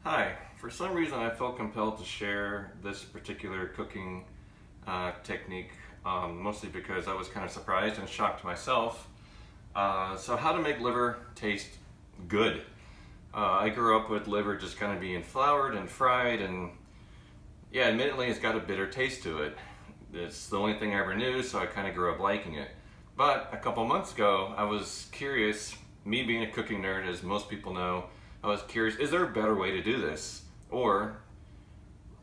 Hi, for some reason I felt compelled to share this particular cooking technique, mostly because I was kind of surprised and shocked myself. So how to make liver taste good. I grew up with liver just kind of being floured and fried, and yeah, admittedly it's got a bitter taste to it. It's the only thing I ever knew, so I kind of grew up liking it. But a couple months ago, I was curious, me being a cooking nerd, as most people know, I was curious, is there a better way to do this? Or,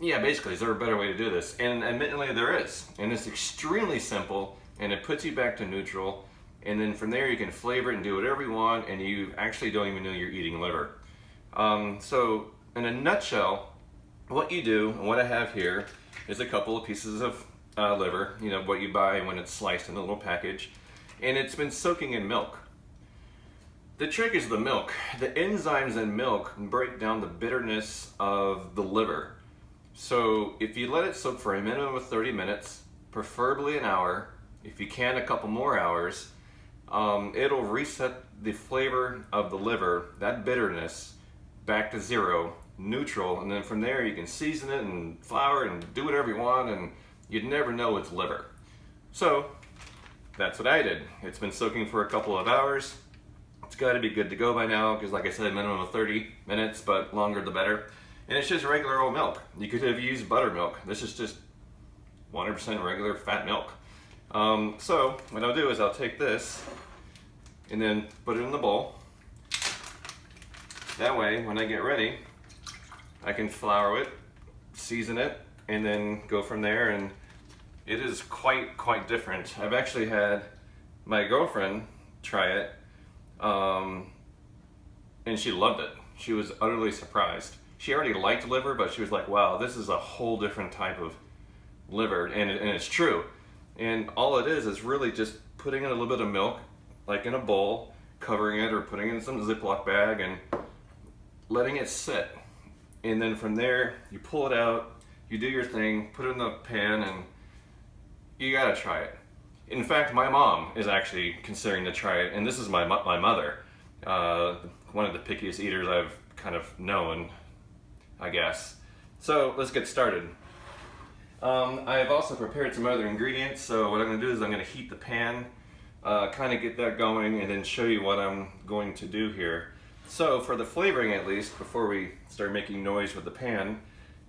yeah, basically, is there a better way to do this? And admittedly, there is. And it's extremely simple, and it puts you back to neutral. And then from there, you can flavor it and do whatever you want, and you actually don't even know you're eating liver. So, in a nutshell, what you do, and what I have here, is a couple of pieces of liver, what you buy when it's sliced in a little package, and it's been soaking in milk. The trick is the milk. The enzymes in milk break down the bitterness of the liver. So if you let it soak for a minimum of 30 minutes, preferably an hour, if you can a couple more hours, it'll reset the flavor of the liver, that bitterness, back to zero, neutral, and then from there you can season it and flour it and do whatever you want, and you'd never know it's liver. So that's what I did. It's been soaking for a couple of hours. It's got to be good to go by now because, like I said, a minimum of 30 minutes, but longer the better. And it's just regular old milk. You could have used buttermilk. This is just 100% regular fat milk. So what I'll do is I'll take this and then put it in the bowl. That way, when I get ready, I can flour it, season it, and then go from there. And it is quite different. I've actually had my girlfriend try it. And she loved it. She was utterly surprised. She already liked liver, but she was like, wow, this is a whole different type of liver, and it's true. And all it is really just putting in a little bit of milk, like in a bowl, covering it or putting it in some Ziploc bag and letting it sit. And then from there, you pull it out, you do your thing, put it in the pan, and you gotta try it. In fact, my mom is actually considering to try it, and this is my mother, one of the pickiest eaters I've kind of known, I guess. So let's get started. I have also prepared some other ingredients, so what I'm going to do is I'm going to heat the pan, kind of get that going, and then show you what I'm going to do here. So for the flavoring at least, before we start making noise with the pan,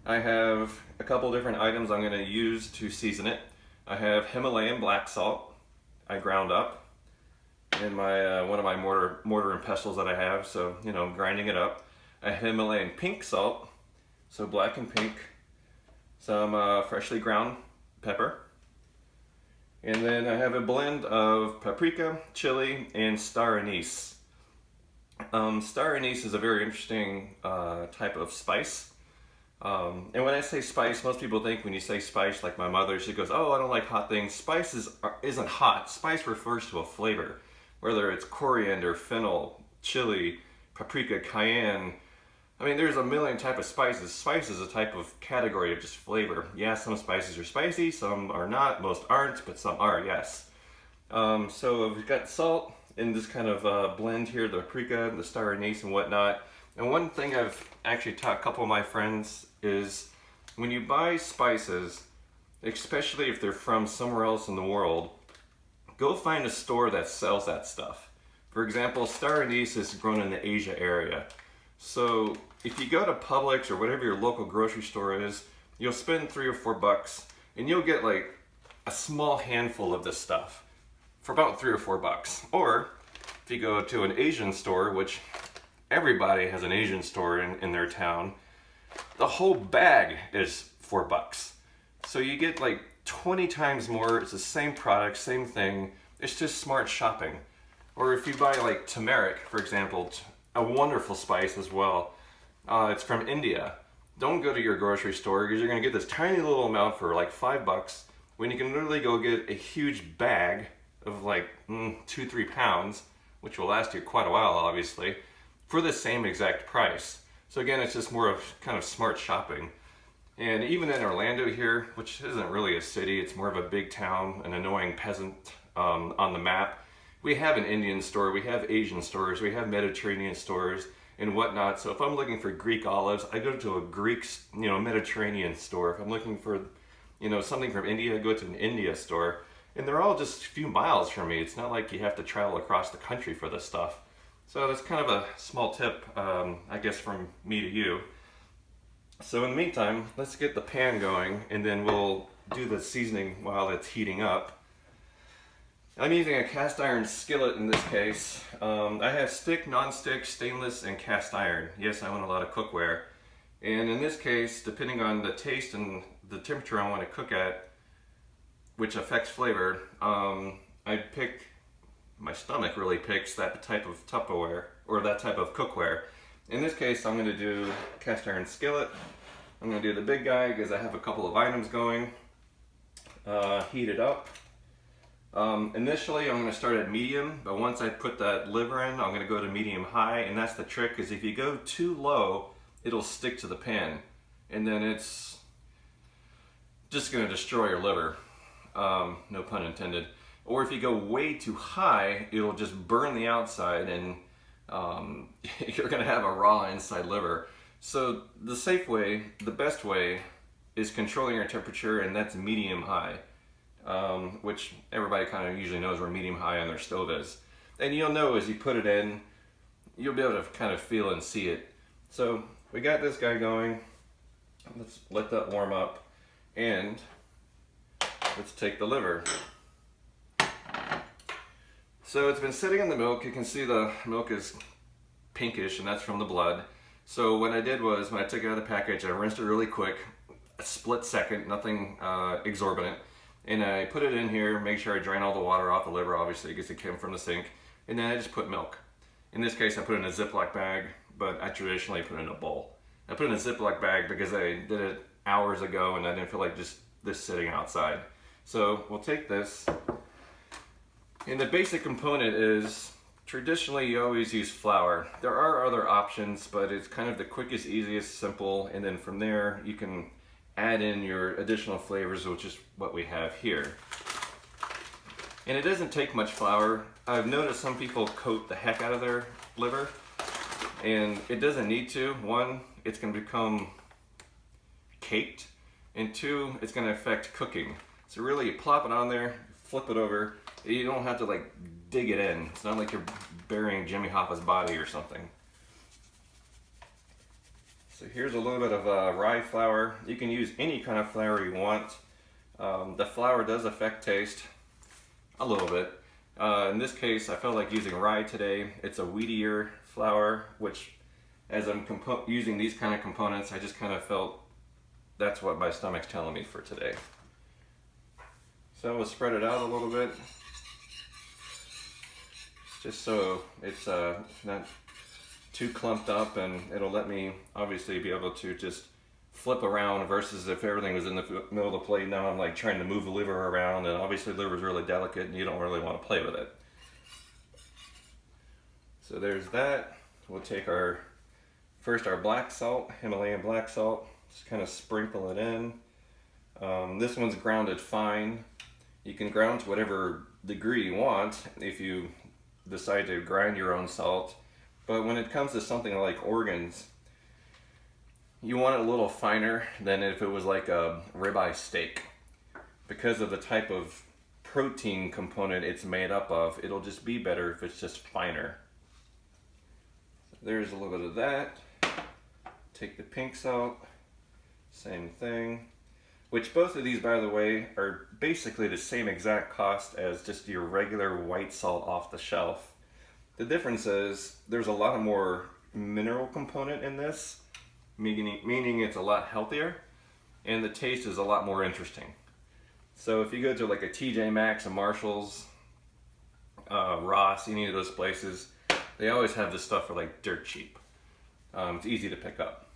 I have a couple different items I'm going to use to season it. I have Himalayan black salt I ground up in my one of my mortar and pestles that I have, so grinding it up. A Himalayan pink salt, so black and pink. Some freshly ground pepper. And then I have a blend of paprika, chili, and star anise. Star anise is a very interesting type of spice. And when I say spice, most people think when you say spice, like my mother, she goes, oh, I don't like hot things. Spice isn't hot. Spice refers to a flavor, whether it's coriander, fennel, chili, paprika, cayenne. I mean, there's a million types of spices. Spice is a type of category of just flavor. Yeah, some spices are spicy, some are not, most aren't, but some are, yes. So we've got salt in this kind of blend here, the paprika, the star anise and whatnot. And one thing I've actually taught a couple of my friends is when you buy spices, especially if they're from somewhere else in the world, go find a store that sells that stuff. For example, star anise is grown in the Asia area. So if you go to Publix or whatever your local grocery store is, you'll spend $3 or $4 and you'll get like a small handful of this stuff for about $3 or $4. Or if you go to an Asian store, which everybody has an Asian store in their town, the whole bag is $4. So you get like 20 times more. It's the same product, same thing. It's just smart shopping. Or if you buy like turmeric, for example, a wonderful spice as well. It's from India. Don't go to your grocery store because you're going to get this tiny little amount for like $5 when you can literally go get a huge bag of like 2-3 pounds, which will last you quite a while, obviously, for the same exact price. So again, it's just more of kind of smart shopping. And even in Orlando here, which isn't really a city, it's more of a big town, an annoying peasant on the map, we have an Indian store, we have Asian stores, we have Mediterranean stores, and whatnot. So if I'm looking for Greek olives, I go to a Greek, Mediterranean store. If I'm looking for, something from India, I go to an India store. And they're all just a few miles from me. It's not like you have to travel across the country for this stuff. So that's kind of a small tip, I guess, from me to you. So in the meantime, let's get the pan going, and then we'll do the seasoning while it's heating up. I'm using a cast iron skillet in this case. I have stick, non-stick, stainless, and cast iron. Yes, I own a lot of cookware. And in this case, depending on the taste and the temperature I want to cook at, which affects flavor, my stomach really picks that type of Tupperware, or that type of cookware. In this case, I'm going to do cast iron skillet. I'm going to do the big guy because I have a couple of items going. Heat it up. Initially I'm going to start at medium, but once I put that liver in, I'm going to go to medium high, and that's the trick, is if you go too low, it'll stick to the pan, and then it's just going to destroy your liver. No pun intended. Or if you go way too high, it'll just burn the outside, and you're going to have a raw inside liver. So the safe way, the best way, is controlling your temperature, and that's medium high. Which everybody kind of usually knows where medium high on their stove is. And you'll know as you put it in, you'll be able to kind of feel and see it. So we got this guy going. Let's let that warm up, and let's take the liver. So it's been sitting in the milk. You can see the milk is pinkish, and that's from the blood. So what I did was, when I took it out of the package, I rinsed it really quick, a split second, nothing exorbitant. And I put it in here, make sure I drain all the water off the liver, obviously, because it came from the sink. And then I just put milk. In this case, I put it in a Ziploc bag, but I traditionally put it in a bowl. I put it in a Ziploc bag because I did it hours ago, and I didn't feel like just this sitting outside. So we'll take this. And the basic component is, traditionally you always use flour. There are other options, but it's kind of the quickest, easiest, simple, and then from there you can add in your additional flavors, which is what we have here. And it doesn't take much flour. I've noticed some people coat the heck out of their liver, and it doesn't need to. One, it's going to become caked, and two, it's going to affect cooking. So really, you plop it on there, flip it over. You don't have to like dig it in. It's not like you're burying Jimmy Hoffa's body or something. So here's a little bit of rye flour. You can use any kind of flour you want. The flour does affect taste a little bit. In this case, I felt like using rye today. It's a wheatier flour, which as I'm using these kind of components, I just kind of felt that's what my stomach's telling me for today. So we'll spread it out a little bit, just so it's not too clumped up, and it'll let me obviously be able to just flip around, versus if everything was in the middle of the plate. Now I'm like trying to move the liver around, and obviously the liver is really delicate and you don't really want to play with it. So there's that. We'll take our black salt, Himalayan black salt, just kind of sprinkle it in. This one's grounded fine. You can ground to whatever degree you want if you decide to grind your own salt. But when it comes to something like organs, you want it a little finer than if it was like a ribeye steak. Because of the type of protein component it's made up of, it'll just be better if it's just finer. So there's a little bit of that. Take the pink salt, same thing. Which both of these, by the way, are basically the same exact cost as just your regular white salt off the shelf. The difference is there's a lot more mineral component in this, meaning it's a lot healthier, and the taste is a lot more interesting. So if you go to like a TJ Maxx, a Marshall's, Ross, any of those places, they always have this stuff for like dirt cheap. It's easy to pick up.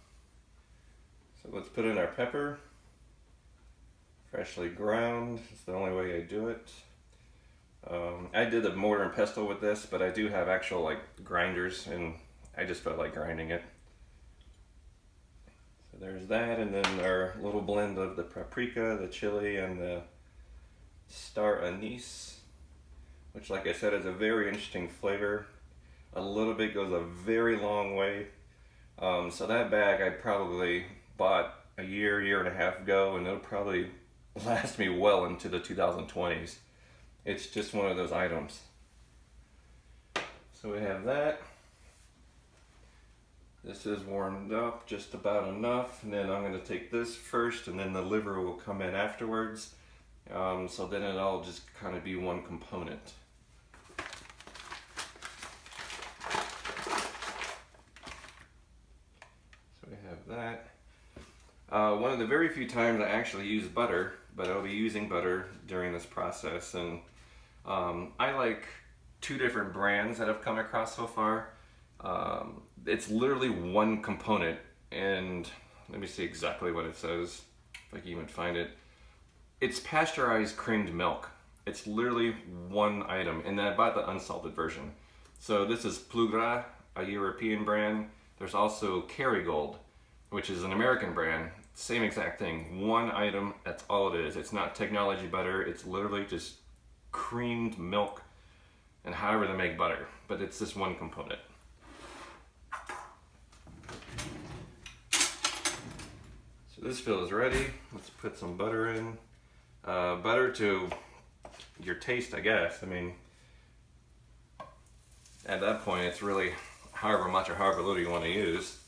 So let's put in our pepper. Freshly ground, it's the only way I do it. I did a mortar and pestle with this, but I do have actual like grinders, and I just felt like grinding it. So there's that, and then our little blend of the paprika, the chili, and the star anise, which, like I said, is a very interesting flavor. A little bit goes a very long way. So that bag I probably bought a year and a half ago, and it'll probably last me well into the 2020s. It's just one of those items. So we have that. This is warmed up just about enough, and then I'm going to take this first, and then the liver will come in afterwards. So then it'll all just kind of be one component. So we have that. One of the very few times I actually use butter, but I'll be using butter during this process, and I like 2 different brands that I've come across so far. It's literally one component, and let me see exactly what it says, if I can even find it. It's pasteurized creamed milk. It's literally one item, and I bought the unsalted version. So this is Plus Gras, a European brand. There's also Kerrygold, which is an American brand. Same exact thing, one item, that's all it is. It's not technology butter, it's literally just creamed milk and however they make butter, but it's this one component. So this fill is ready. Let's put some butter in. Butter to your taste, I guess. I mean, at that point, it's really however much or however little you want to use.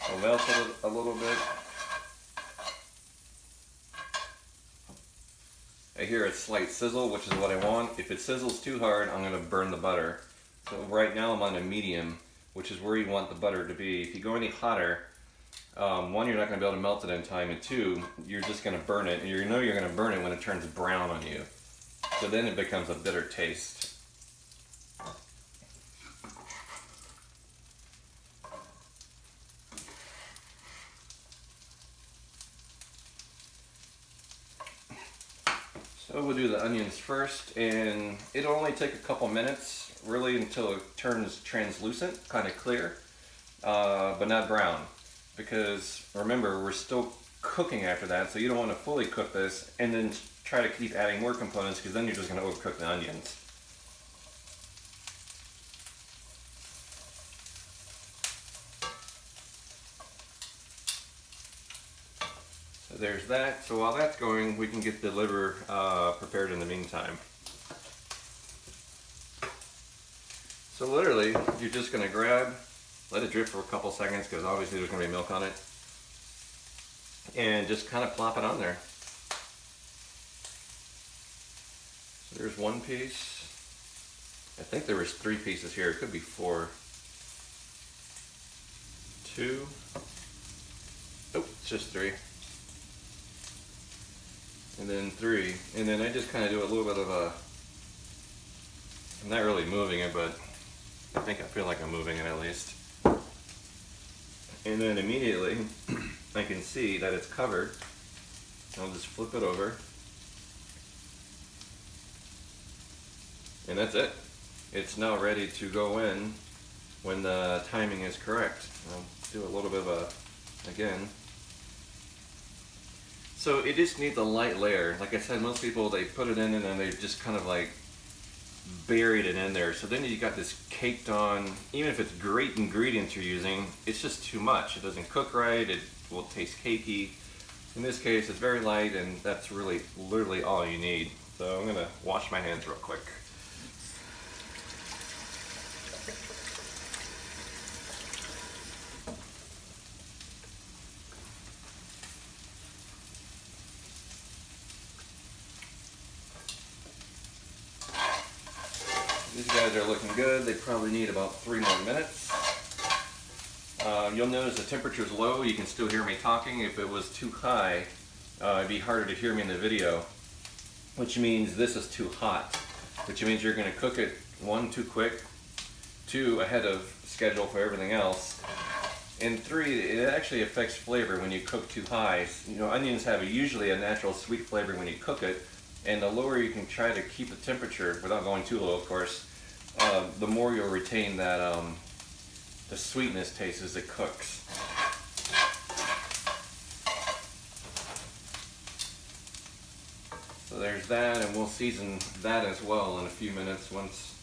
I'll melt it a little bit. I hear a slight sizzle, which is what I want. If it sizzles too hard, I'm going to burn the butter. So right now I'm on a medium, which is where you want the butter to be. If you go any hotter, one, you're not going to be able to melt it in time, and two, you're just going to burn it, and you know you're going to burn it when it turns brown on you. So then it becomes a bitter taste. So we'll do the onions first, and it'll only take a couple minutes, really, until it turns translucent, kind of clear, but not brown. Because remember, we're still cooking after that, so you don't want to fully cook this and then try to keep adding more components, because then you're just going to overcook the onions. So there's that. So while that's going, we can get the liver prepared in the meantime. So literally, you're just going to grab, let it drip for a couple seconds, because obviously there's going to be milk on it, and just kind of plop it on there. So there's one piece. I think there was 3 pieces here. It could be 4. 2. Oh, it's just 3. And then 3. And then I just kind of do a little bit of a, I'm not really moving it, but I think I feel like I'm moving it at least. And then immediately I can see that it's covered. I'll just flip it over. And that's it. It's now ready to go in when the timing is correct. I'll do a little bit of a, again. So it just needs a light layer. Like I said, most people, they put it in and then they just kind of like buried it in there. So then you got this caked on, even if it's great ingredients you're using, it's just too much. It doesn't cook right, it will taste cakey. In this case, it's very light, and that's really literally all you need. So I'm gonna wash my hands real quick. These guys are looking good. They probably need about 3 more minutes. You'll notice the temperature is low. You can still hear me talking. If it was too high, it'd be harder to hear me in the video, which means this is too hot, which means you're going to cook it, 1, too quick, 2, ahead of schedule for everything else, and 3, it actually affects flavor when you cook too high. You know, onions have usually a natural sweet flavor when you cook it, and the lower you can try to keep the temperature, without going too low of course, the more you'll retain that the sweetness taste as it cooks. So there's that, and we'll season that as well in a few minutes once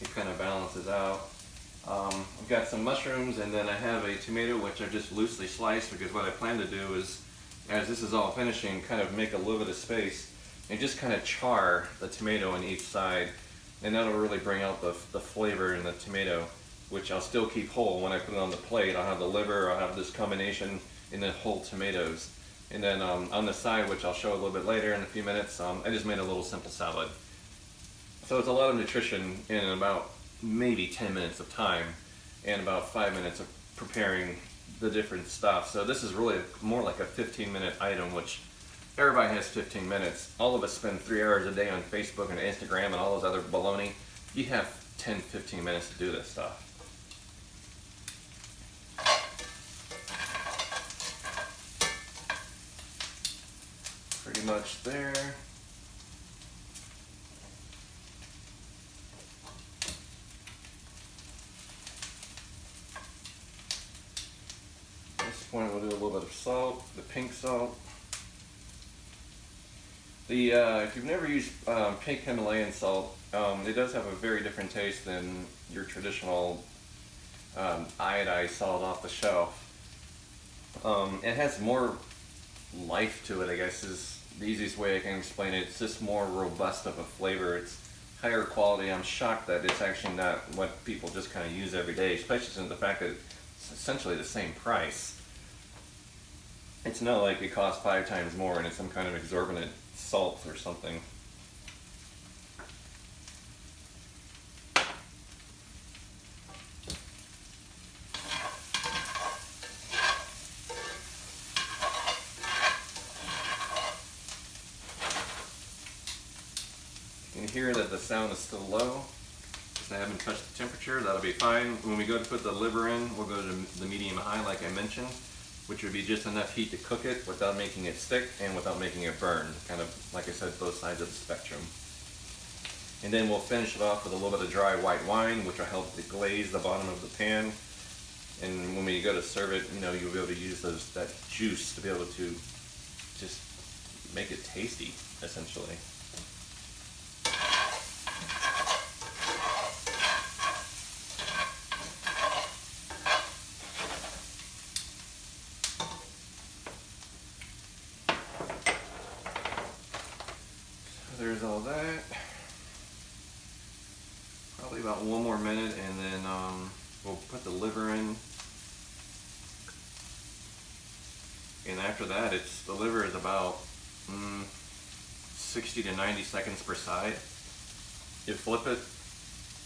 it kind of balances out. I've got some mushrooms, and then I have a tomato which I've just loosely sliced, because what I plan to do is, as this is all finishing, kind of make a little bit of space and just kind of char the tomato on each side, and that'll really bring out the flavor in the tomato, which I'll still keep whole. When I put it on the plate, I'll have the liver, I'll have this combination, and then whole tomatoes. And then on the side, which I'll show a little bit later in a few minutes, I just made a little simple salad. So it's a lot of nutrition in about maybe 10 minutes of time, and about 5 minutes of preparing the different stuff. So this is really more like a 15-minute item, which everybody has 15 minutes. All of us spend 3 hours a day on Facebook and Instagram and all those other baloney. You have 10, 15 minutes to do this stuff. Pretty much there. At this point we'll do a little bit of salt, the pink salt. If you've never used pink Himalayan salt, it does have a very different taste than your traditional iodized salt off the shelf. It has more life to it, I guess, is the easiest way I can explain it. It's just more robust of a flavor. It's higher quality. I'm shocked that it's actually not what people just kind of use every day, especially since the fact that it's essentially the same price. It's not like it costs 5 times more and it's some kind of exorbitant salt or something. You can hear that the sound is still low because I haven't touched the temperature. That'll be fine. When we go to put the liver in, we'll go to the medium high like I mentioned, which would be just enough heat to cook it without making it stick and without making it burn. Kind of, like I said, both sides of the spectrum. And then we'll finish it off with a little bit of dry white wine, which will help to glaze the bottom of the pan. And when we go to serve it, you know, you'll be able to use that juice to be able to just make it tasty, essentially. There's all that. Probably about 1 more minute, and then we'll put the liver in. And after that, the liver is about 60 to 90 seconds per side. You flip it,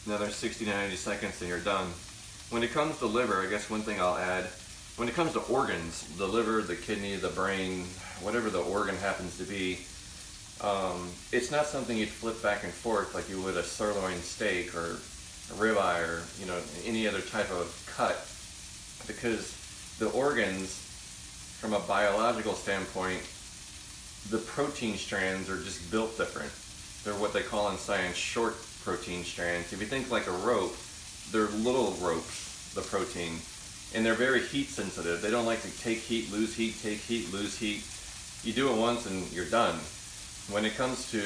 another 60 to 90 seconds, and you're done. When it comes to liver, I guess one thing I'll add, when it comes to organs, the liver, the kidney, the brain, whatever the organ happens to be, it's not something you'd flip back and forth like you would a sirloin steak or a ribeye or, you know, any other type of cut, because the organs, from a biological standpoint, the protein strands are just built different. They're what they call in science short protein strands. If you think like a rope, they're little ropes, the protein, and they're very heat sensitive. They don't like to take heat, lose heat, take heat, lose heat. You do it once and you're done. When it comes to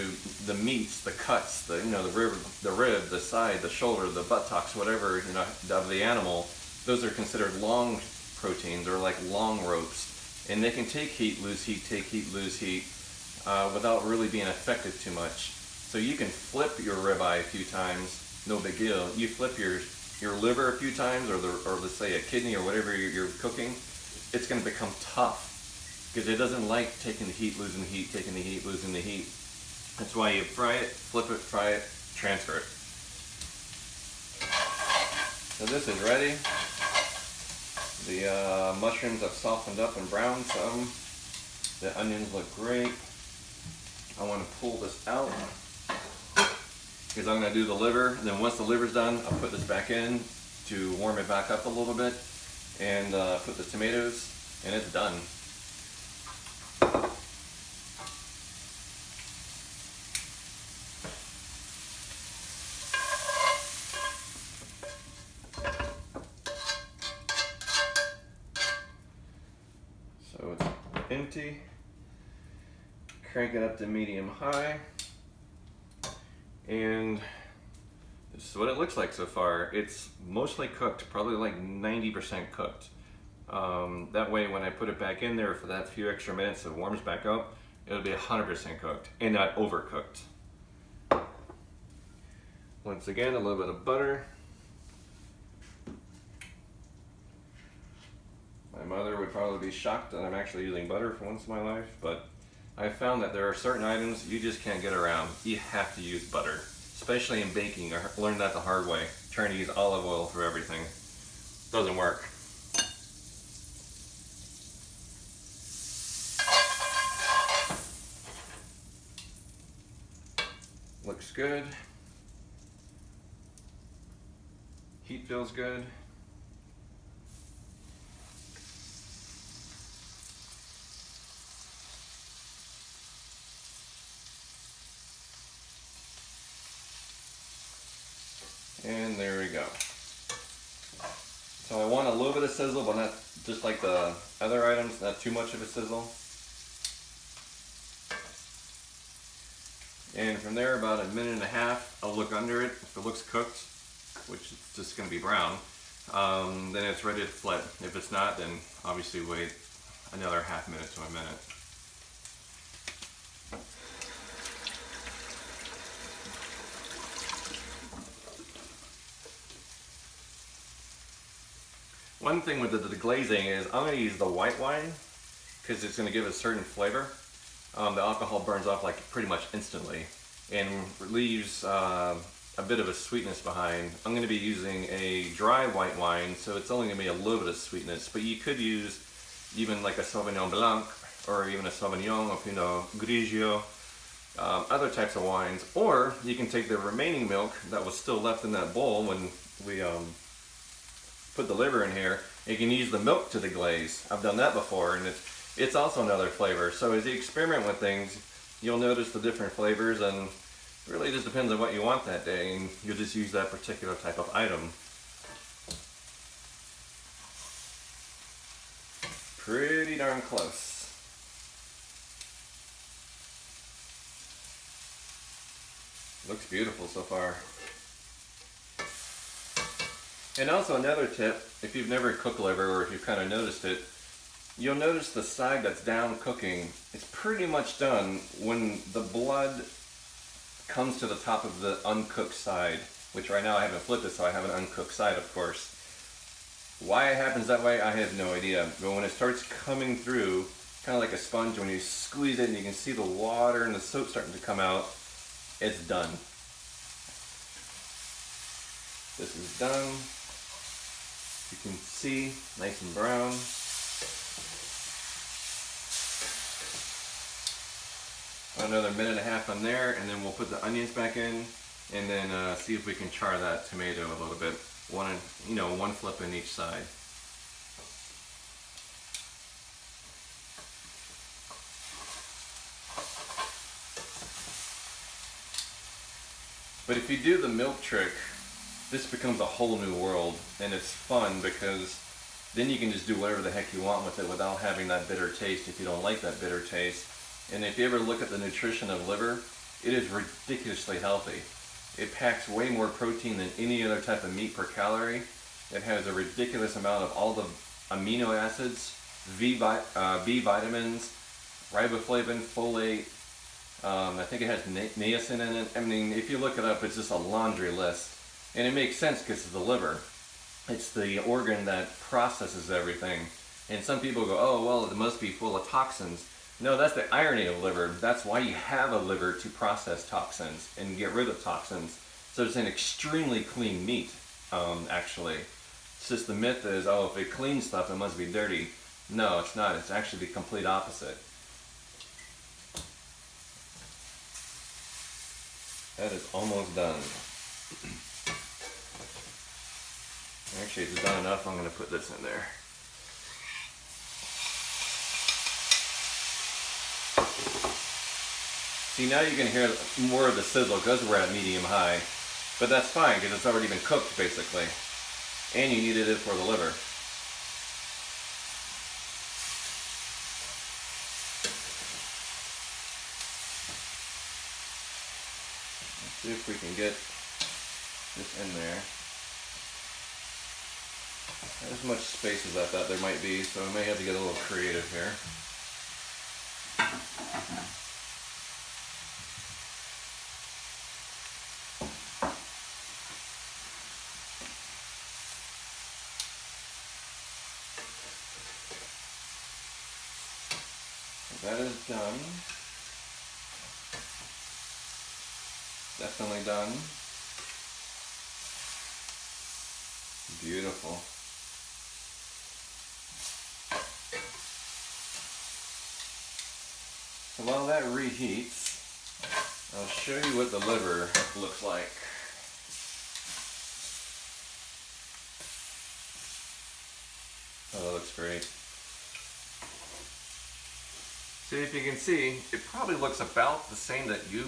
the meats, the cuts, the rib, the side, the shoulder, the buttocks, whatever, you know, of the animal, those are considered long proteins, or like long ropes, and they can take heat, lose heat, take heat, lose heat, without really being affected too much. So you can flip your ribeye a few times, no big deal. You flip your liver a few times, or let's say a kidney or whatever you're cooking, it's going to become tough, because it doesn't like taking the heat, losing the heat, taking the heat, losing the heat. That's why you fry it, flip it, fry it, transfer it. So this is ready. The mushrooms have softened up and browned some. The onions look great. I want to pull this out because I'm going to do the liver. And then once the liver's done, I'll put this back in to warm it back up a little bit, and put the tomatoes, and it's done. So it's empty. crank it up to medium high, and this is what it looks like so far. It's mostly cooked, probably like 90% cooked. That way when I put it back in there for that few extra minutes it warms back up, it'll be 100% cooked and not overcooked. Once again, a little bit of butter. My mother would probably be shocked that I'm actually using butter for once in my life, but I've found that there are certain items you just can't get around. You have to use butter, especially in baking. I learned that the hard way, trying to use olive oil for everything. Doesn't work. Looks good. Heat feels good. And there we go. So I want a little bit of sizzle, but not just like the other items, not too much of a sizzle. And from there, about a minute and a half, I'll look under it. If it looks cooked, which is just going to be brown, then it's ready to flip. If it's not, then obviously wait another half minute to a minute. One thing with the glazing is I'm going to use the white wine because it's going to give it a certain flavor. The alcohol burns off like pretty much instantly and leaves a bit of a sweetness behind. I'm going to be using a dry white wine, so it's only going to be a little bit of sweetness, but you could use even like a Sauvignon Blanc or even a Sauvignon or Pinot Grigio, other types of wines, or you can take the remaining milk that was still left in that bowl when we put the liver in here. You can use the milk to the glaze. I've done that before, and it's also another flavor. So as you experiment with things, you'll notice the different flavors, and it really just depends on what you want that day, and you'll just use that particular type of item. Pretty darn close. Looks beautiful so far. And also another tip, if you've never cooked liver or if you've kind of noticed it, you'll notice the side that's down cooking is pretty much done when the blood comes to the top of the uncooked side, which right now I haven't flipped it, so I have an uncooked side, of course. Why it happens that way, I have no idea. But when it starts coming through, kind of like a sponge, when you squeeze it and you can see the water and the soap starting to come out, it's done. This is done. You can see, nice and brown. Another minute and a half on there, and then we'll put the onions back in, and then see if we can char that tomato a little bit. One flip in each side. But if you do the milk trick, this becomes a whole new world, and it's fun because then you can just do whatever the heck you want with it without having that bitter taste if you don't like that bitter taste. And if you ever look at the nutrition of liver, it is ridiculously healthy. It packs way more protein than any other type of meat per calorie. It has a ridiculous amount of all the amino acids, B vitamins, riboflavin, folate. I think it has niacin in it. I mean, if you look it up, it's just a laundry list. And it makes sense because it's the liver. It's the organ that processes everything. And some people go, oh, well, it must be full of toxins. No, that's the irony of liver. That's why you have a liver, to process toxins and get rid of toxins. So it's an extremely clean meat, actually. It's just the myth is, oh, if it cleans stuff, it must be dirty. No, it's not. It's actually the complete opposite. That is almost done. Actually, it's done enough. I'm going to put this in there. See, now you can hear more of the sizzle because we're at medium high, but that's fine because it's already been cooked basically, and you needed it for the liver. Let's see if we can get this in there. Not as much space as I thought there might be, so I may have to get a little creative here. So that is done. Definitely done. Beautiful. So while that reheats, I'll show you what the liver looks like. Oh, that looks great. See, if you can see, it probably looks about the same that you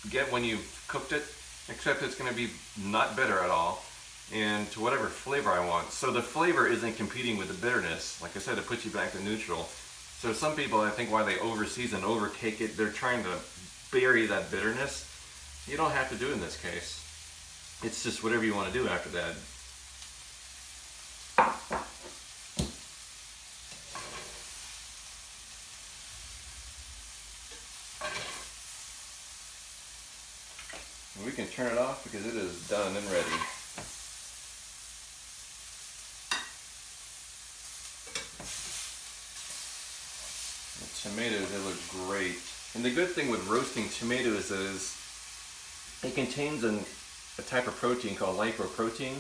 get when you've cooked it, except it's going to be not bitter at all, and to whatever flavor I want. So the flavor isn't competing with the bitterness. Like I said, it puts you back to neutral. So some people, I think why they over season, over cake it, they're trying to bury that bitterness. You don't have to do it in this case. It's just whatever you want to do after that. We can turn it off because it is done and ready. The tomatoes, they look great. And the good thing with roasting tomatoes is it contains a type of protein called lipoprotein,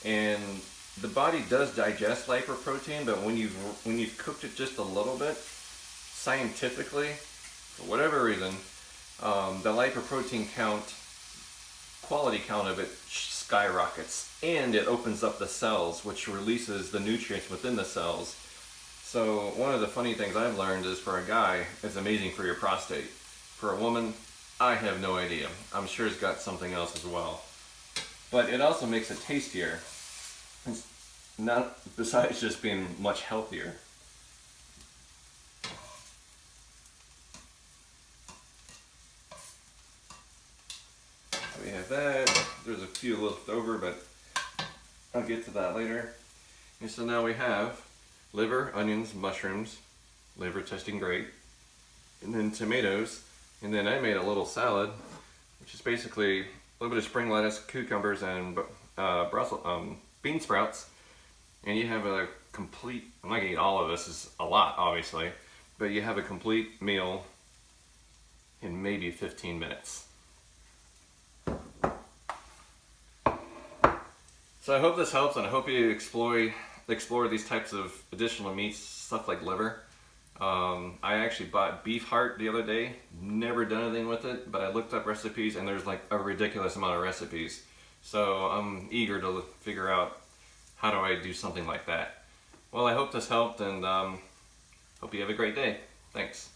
and the body does digest lipoprotein, but when you've cooked it just a little bit, scientifically, for whatever reason, the lipoprotein quality count of it skyrockets, and it opens up the cells, which releases the nutrients within the cells. So one of the funny things I've learned is for a guy, it's amazing for your prostate. For a woman, I have no idea. I'm sure it's got something else as well. But it also makes it tastier. It's not, besides just being much healthier. We have that. There's a few left over, but I'll get to that later. And so now we have liver, onions, mushrooms, liver tasting great, and then tomatoes, and then I made a little salad, which is basically a little bit of spring lettuce, cucumbers, and bean sprouts, and you have a complete, I'm not gonna eat all of this, is a lot obviously, but you have a complete meal in maybe 15 minutes. So I hope this helps, and I hope you explore these types of additional meats, stuff like liver. I actually bought beef heart the other day, never done anything with it, but I looked up recipes and there's like a ridiculous amount of recipes. So I'm eager to figure out how do I do something like that. Well, I hope this helped, and hope you have a great day. Thanks.